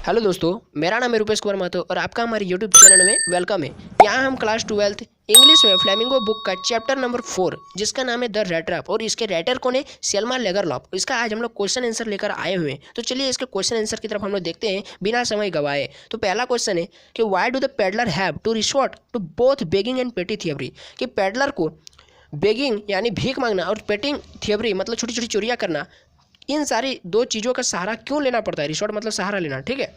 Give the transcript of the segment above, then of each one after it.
Hello दोस्तों, मेरा नाम है रूपेश कुमार महतो और आपका हमारे यूट्यूब चैनल में वेलकम है। यहाँ हम क्लास 12th इंग्लिश में फ्लेमिंगो बुक का चैप्टर नंबर 4 जिसका नाम है द red trap और इसके राइटर कौन है, सेल्मा लेगरलॉफ। इसका आज हम लोग क्वेश्चन आंसर लेकर आए हुए हैं। तो चलिए इसके क्वेश्चन आंसर की तरफ हम लोग देखते हैं बिना समय गवाए। तो पहला क्वेश्चन है कि why do the peddler have to resort to both begging and petty thievery. कि पेडलर को बेगिंग यानी भीख मांगना और पेटिंग थियवरी मतलब छोटी छोटी चोरियाँ करना, इन सारी दो चीज़ों का सहारा क्यों लेना पड़ता है। रिसोर्ट मतलब सहारा लेना, ठीक है।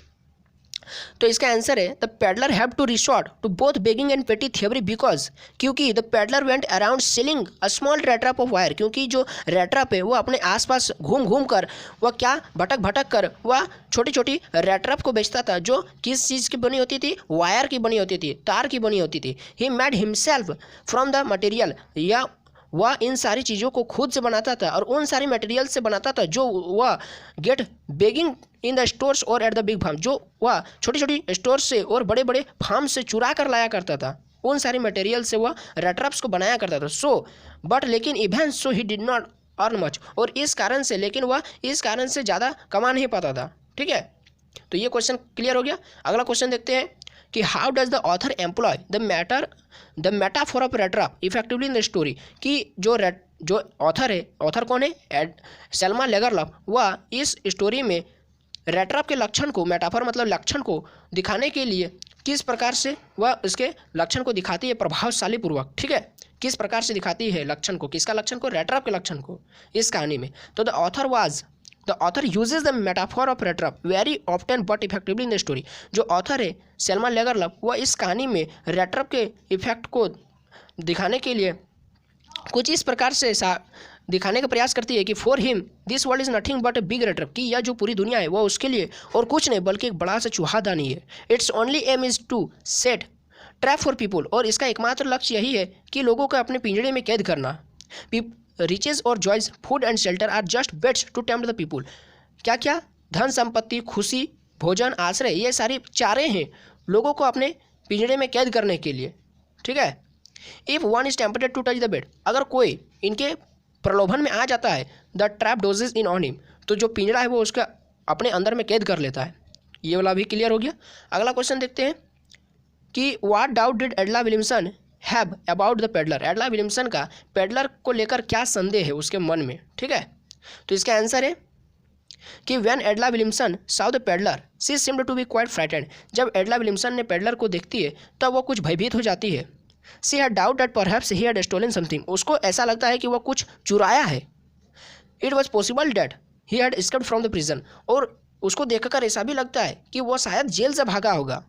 तो इसका आंसर है the peddler have to resort to both begging and petty thievery because क्योंकि the peddler went around selling a small rat trap of wire. क्योंकि जो रेड ट्रैप है वो अपने आसपास घूम घूम कर वह क्या भटक भटक कर वह छोटी छोटी रेड ट्रैप को बेचता था, जो किस चीज़ की बनी होती थी, वायर की बनी होती थी, तार की बनी होती थी। He made himself from the material, या वह इन सारी चीज़ों को खुद से बनाता था और उन सारी मटेरियल से बनाता था जो वह get begging in the stores और एट द बिग फार्म, जो वह छोटी छोटी स्टोर से और बड़े बड़े फार्म से चुरा कर लाया करता था। उन सारी मटेरियल से वह रेट्रप्स को बनाया करता था। सो बट लेकिन event so he did not earn much, और इस कारण से लेकिन वह इस कारण से ज़्यादा कमा नहीं पाता था, ठीक है। तो ये क्वेश्चन क्लियर हो गया। अगला क्वेश्चन देखते हैं कि how does the author employ the metaphor of rat trap effectively in the story. कि जो ऑथर है, ऑथर कौन है, सेल्मा लेगरलॉफ, वह इस स्टोरी में रेड ट्रैप के लक्षण को, मेटाफोर मतलब लक्षण को दिखाने के लिए किस प्रकार से वह इसके लक्षण को दिखाती है प्रभावशाली पूर्वक, ठीक है। किस प्रकार से दिखाती है लक्षण को, किसका लक्षण को, रेड ट्रैप के लक्षण को इस कहानी में। तो the author uses the metaphor of rat trap very often but effectively in the story. जो ऑथर है सेल्मा लेगरलॉफ, वह इस कहानी में रेड ट्रैप के इफेक्ट को दिखाने के लिए कुछ इस प्रकार से दिखाने का प्रयास करती है कि for him this world is nothing but a big red trap. कि यह जो पूरी दुनिया है वह उसके लिए और कुछ नहीं बल्कि एक बड़ा सा चूहादानी है। It's only aim is to set trap for people, और इसका एकमात्र लक्ष्य यही है कि लोगों को अपने पिंजड़े में कैद करना। रिचेज और joys, food and shelter are just baits to tempt the people. क्या क्या, धन संपत्ति, खुशी, भोजन, आश्रय, ये सारी चारे हैं लोगों को अपने पिंजड़े में कैद करने के लिए, ठीक है। If one is tempted to touch the bait, अगर कोई इनके प्रलोभन में आ जाता है, द ट्रैप डोजेज इन ऑन हिम, तो जो पिंजड़ा है वो उसका अपने अंदर में कैद कर लेता है। ये वाला भी क्लियर हो गया। अगला क्वेश्चन देखते हैं कि what doubt did एडला Williamson have about the peddler. एडला Williamson का पेडलर को लेकर क्या संदेह है उसके मन में, ठीक है। तो इसका आंसर है कि when Edla Willamson saw the peddler she seemed to be quite frightened. जब एडला विलियमसन ने पेडलर को देखती है तब वो कुछ भयभीत हो जाती है। She had doubt that perhaps he had stolen something, उसको ऐसा लगता है कि वह कुछ चुराया है। It was possible that he had escaped from the prison, और उसको देखकर ऐसा भी लगता है कि वह शायद जेल से भागा होगा।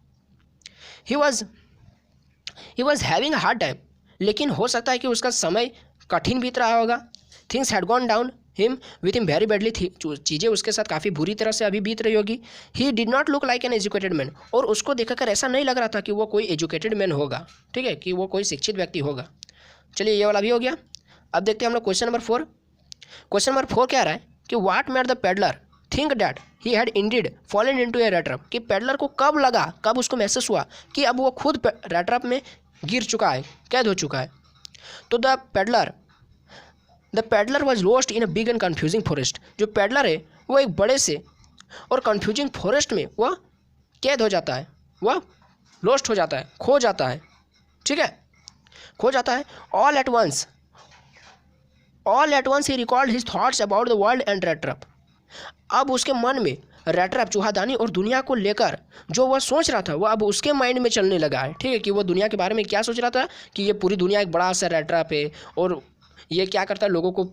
He was having hard time, लेकिन हो सकता है कि उसका समय कठिन बीत रहा होगा। Things had gone down him with him very badly, थी चीज़ें उसके साथ काफ़ी बुरी तरह से अभी बीत रही होगी। He did not look like an educated man, और उसको देखकर ऐसा नहीं लग रहा था कि वो कोई एजुकेटेड मैन होगा, ठीक है, कि वो कोई शिक्षित व्यक्ति होगा। चलिए ये वाला भी हो गया। अब देखते हैं हम लोग क्वेश्चन नंबर 4। क्वेश्चन नंबर 4 क्या आ रहा है कि what made the peddler think that he had Indeed fallen into A red trap. कि पेडलर को कब लगा, कब उसको महसूस हुआ कि अब वो खुद रेड ट्रैप में गिर चुका है, कैद हो चुका है। तो the peddler was lost in a big and confusing forest. जो पेडलर है वो एक बड़े से और कन्फ्यूजिंग फॉरेस्ट में वह कैद हो जाता है, वह लॉस्ट हो जाता है, खो जाता है, ठीक है, खो जाता है। All at once he recalled his thoughts about the world and rat trap. अब उसके मन में रेड ट्रैप, चूहादानी और दुनिया को लेकर जो वह सोच रहा था वो अब उसके माइंड में चलने लगा है, ठीक है। कि वो दुनिया के बारे में क्या सोच रहा था कि ये पूरी दुनिया एक बड़ा सा रेड ट्रैप है और ये क्या करता है, लोगों को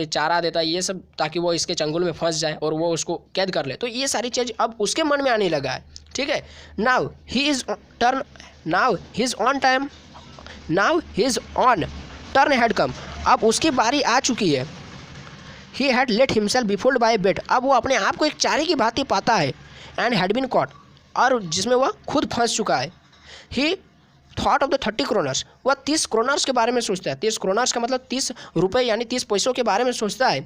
चारा देता है, ये सब, ताकि वो इसके चंगुल में फंस जाए और वो उसको कैद कर ले। तो ये सारी चीज़ अब उसके मन में आने लगा है, ठीक है। Now his own turn had come. अब उसकी बारी आ चुकी है। He had let himself be fooled by bait. अब वो अपने आप को एक चारे की भांति पाता है। एंड हैड बीन कॉट, और जिसमें वह खुद फंस चुका है। ही थॉट ऑफ द 30 क्रोनर्स, वह 30 क्रोनर्स के बारे में सोचता है। 30 क्रोनर्स का मतलब 30 रुपये यानी 30 पैसों के बारे में सोचता है,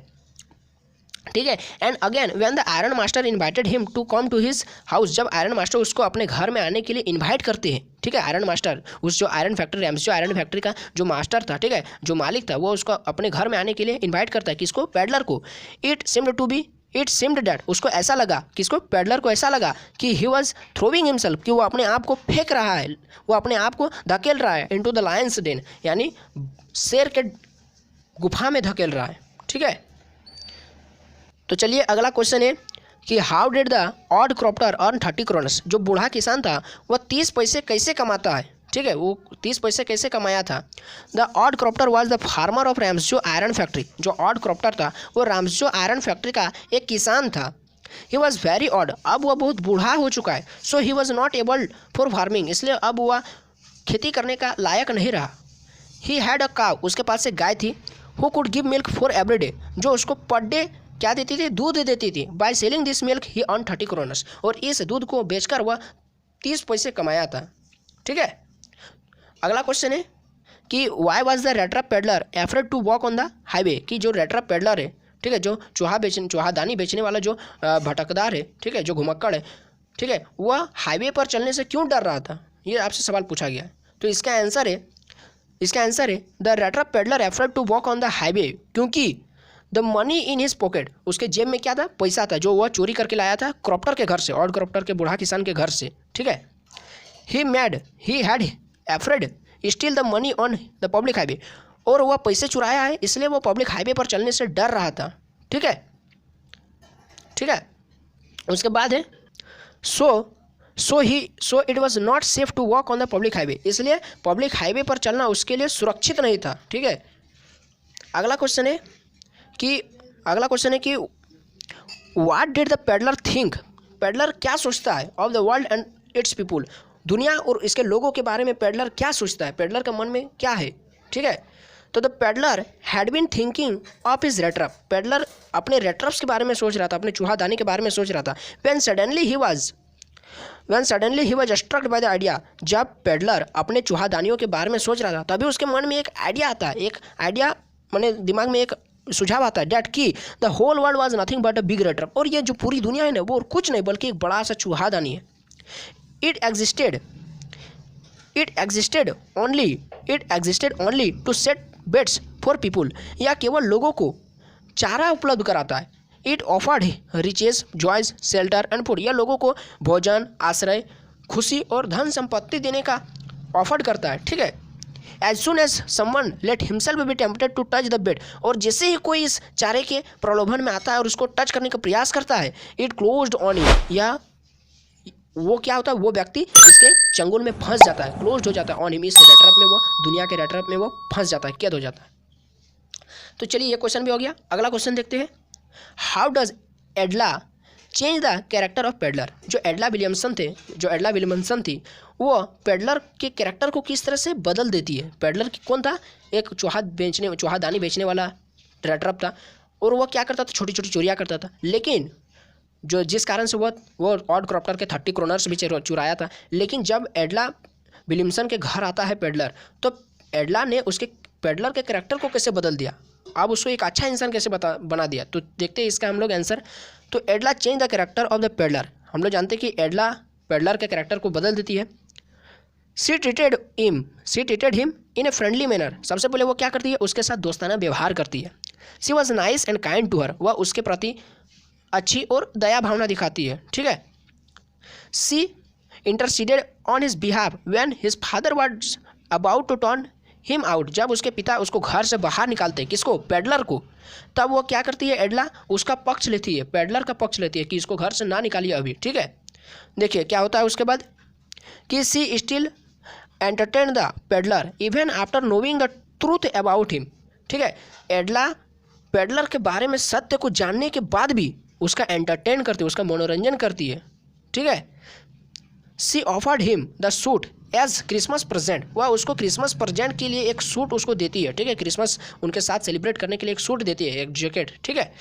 ठीक है। And again when the iron master invited him to come to his house, जब आयरन मास्टर उसको अपने घर में आने के लिए इन्वाइट करते हैं, ठीक है। आयरन मास्टर उस जो आयरन फैक्ट्री का जो मास्टर था, ठीक है, जो मालिक था, वो उसको अपने घर में आने के लिए इन्वाइट करता है, किसको, पेडलर को। It seemed to be it seemed that, उसको ऐसा लगा, किसको, पेडलर को ऐसा लगा कि ही वॉज थ्रोविंग हिमसेल्फ, कि वो अपने आप को फेंक रहा है, वो अपने आप को धकेल रहा है इनटू द लायंस डेन, यानी शेर के गुफा में धकेल रहा है। ठीक है, तो चलिए अगला क्वेश्चन है कि how did the old क्रॉप्टर earn 30 क्रोनस, जो बूढ़ा किसान था वह 30 पैसे कैसे कमाता है। ठीक है, वो 30 पैसे कैसे कमाया था। The old crofter was the farmer of Ramsjo iron factory, जो ऑड क्रॉप्टर था वो रैम्सजो आयरन फैक्ट्री का एक किसान था। ही वॉज वेरी ऑड, अब वह बहुत बूढ़ा हो चुका है। So he was not able for farming, इसलिए अब वह खेती करने का लायक नहीं रहा। ही हैड अ काव, उसके पास एक गाय थी। Who could give milk for every day, जो उसको पर डे क्या देती थी, दूध देती थी। By selling this milk he earn 30 क्रोनस, और इस दूध को बेचकर वह 30 पैसे कमाया था। ठीक है, अगला क्वेश्चन है कि why was the rattrap peddler afraid to walk on the highway, कि जो रेट्रा पेडलर है, ठीक है, जो चूहादानी बेचने वाला जो भटकदार है, ठीक है, जो घुमक्कड़ है, ठीक है, वह हाईवे पर चलने से क्यों डर रहा था, ये आपसे सवाल पूछा गया है। तो इसका आंसर है the rattrap peddler afraid to walk on the highway, क्योंकि the money in his pocket, उसके जेब में क्या था, पैसा था, जो वह चोरी करके लाया था क्रॉप्टर के घर से, ऑड क्रॉप्टर के बूढ़ा किसान के घर से। ठीक है, he had afraid steel the money on the public highway, और वह पैसे चुराया है इसलिए वो पब्लिक हाईवे पर चलने से डर रहा था। ठीक है, उसके बाद है so it was not safe to walk on the public highway, इसलिए पब्लिक हाईवे पर चलना उसके लिए सुरक्षित नहीं था। ठीक है, अगला क्वेश्चन है कि what did the peddler think, peddler क्या सोचता है of the world and it's people, दुनिया और इसके लोगों के बारे में पेडलर क्या सोचता है, पेडलर के मन में क्या है। ठीक है, तो the peddler had been thinking of his rattrap, peddler अपने रेट्रप्स के बारे में सोच रहा था, अपने चूहादानी के बारे में सोच रहा था। When suddenly he was strucked by the idea, जब पेडलर अपने चूहादानियों के बारे में सोच रहा था तभी उसके मन में एक आइडिया आता है, मैंने दिमाग में एक सुझाव आता है, डेट की the whole world was nothing but a big rattrap, और ये जो पूरी दुनिया है ना वो कुछ नहीं बल्कि एक बड़ा सा चूहादानी है। It existed only to set baits for people, या केवल लोगों को चारा उपलब्ध कराता है। It offered riches, joys, shelter and food, यह लोगों को भोजन, आश्रय, खुशी और धन संपत्ति देने का ऑफर्ड करता है। ठीक है, as soon as someone let himself be tempted to touch the bait, और जैसे ही कोई इस चारे के प्रलोभन में आता है और उसको टच करने का प्रयास करता है, इट क्लोज्ड ऑन इट, या वो क्या होता है, वो व्यक्ति इसके चंगुल में फंस जाता है, क्लोज्ड हो जाता है ऑन हिम, इस रेट्रप में, वो दुनिया के रेट्रप में वो फंस जाता है, कैद हो जाता है। तो चलिए ये क्वेश्चन भी हो गया। अगला क्वेश्चन देखते हैं, how does एडला change the character of peddler, जो एडला विलियमसन थी वो पेडलर के कैरेक्टर को किस तरह से बदल देती है। पेडलर कौन था, एक चूहादानी बेचने वाला रेट्रप था, और वह क्या करता था, छोटी छोटी चोरियाँ करता था, लेकिन जिस कारण से वो ऑड क्रॉप्टर के 30 क्रोनर्स भी चुराया था। लेकिन जब एडला विलियमसन के घर आता है पेडलर, तो एडला ने उसके पेडलर के कैरेक्टर को कैसे बदल दिया, अब उसको एक अच्छा इंसान कैसे बना दिया। तो देखते हैं इसका हम लोग आंसर। तो Edla change the character of the peddler, हम लोग जानते हैं कि एडला पेडलर के कैरेक्टर को बदल देती है। She treated him in a friendly manner, सबसे पहले वो क्या करती है, उसके साथ दोस्ताना व्यवहार करती है। She was nice and kind to her, वह उसके प्रति अच्छी और दया भावना दिखाती है। ठीक है, she interceded on his behalf when his father was about to turn him out, जब उसके पिता उसको घर से बाहर निकालते हैं, किसको, पेडलर को, तब वो क्या करती है, एडला उसका पक्ष लेती है, पेडलर का पक्ष लेती है कि इसको घर से ना निकालिए अभी। ठीक है, देखिए क्या होता है उसके बाद कि she still entertain the peddler even after knowing the truth about him. ठीक है, एडला पेडलर के बारे में सत्य को जानने के बाद भी उसका एंटरटेन करती है, उसका मनोरंजन करती है। ठीक है, she offered him the suit as Christmas present, वह उसको क्रिसमस प्रेजेंट के लिए एक सूट उसको देती है। ठीक है, क्रिसमस उनके साथ सेलिब्रेट करने के लिए एक सूट देती है, एक जैकेट। ठीक है,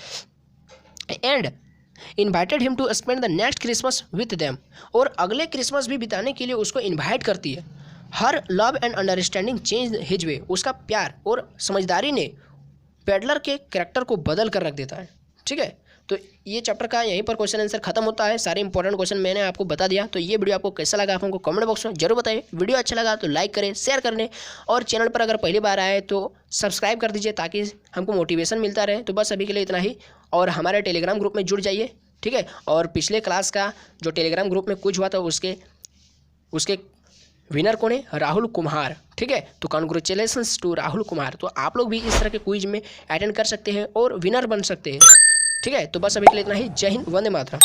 and invited him to spend the next Christmas with them, और अगले क्रिसमस भी बिताने के लिए उसको इन्वाइट करती है। हर love and understanding change his way, उसका प्यार और समझदारी ने पेडलर के कैरेक्टर को बदल कर रख देता है। ठीक है, तो ये चैप्टर का यहीं पर क्वेश्चन आंसर खत्म होता है। सारे इंपॉर्टेंट क्वेश्चन मैंने आपको बता दिया। तो ये वीडियो आपको कैसा लगा आप हमको कमेंट बॉक्स में जरूर बताइए। वीडियो अच्छा लगा तो लाइक करें, शेयर करें और चैनल पर अगर पहली बार आए तो सब्सक्राइब कर दीजिए ताकि हमको मोटिवेशन मिलता रहे। तो बस अभी के लिए इतना ही, और हमारे टेलीग्राम ग्रुप में जुड़ जाइए, ठीक है। और पिछले क्लास का जो टेलीग्राम ग्रुप में कुछ हुआ था उसके विनर कौन है? राहुल कुमार, ठीक है। तो कॉन्ग्रेचुलेशंस टू राहुल कुमार। तो आप लोग भी इस तरह के क्विज में अटेंड कर सकते हैं और विनर बन सकते हैं, ठीक है। तो बस अभी के लिए इतना ही। जय हिंद, वंदे मातरम।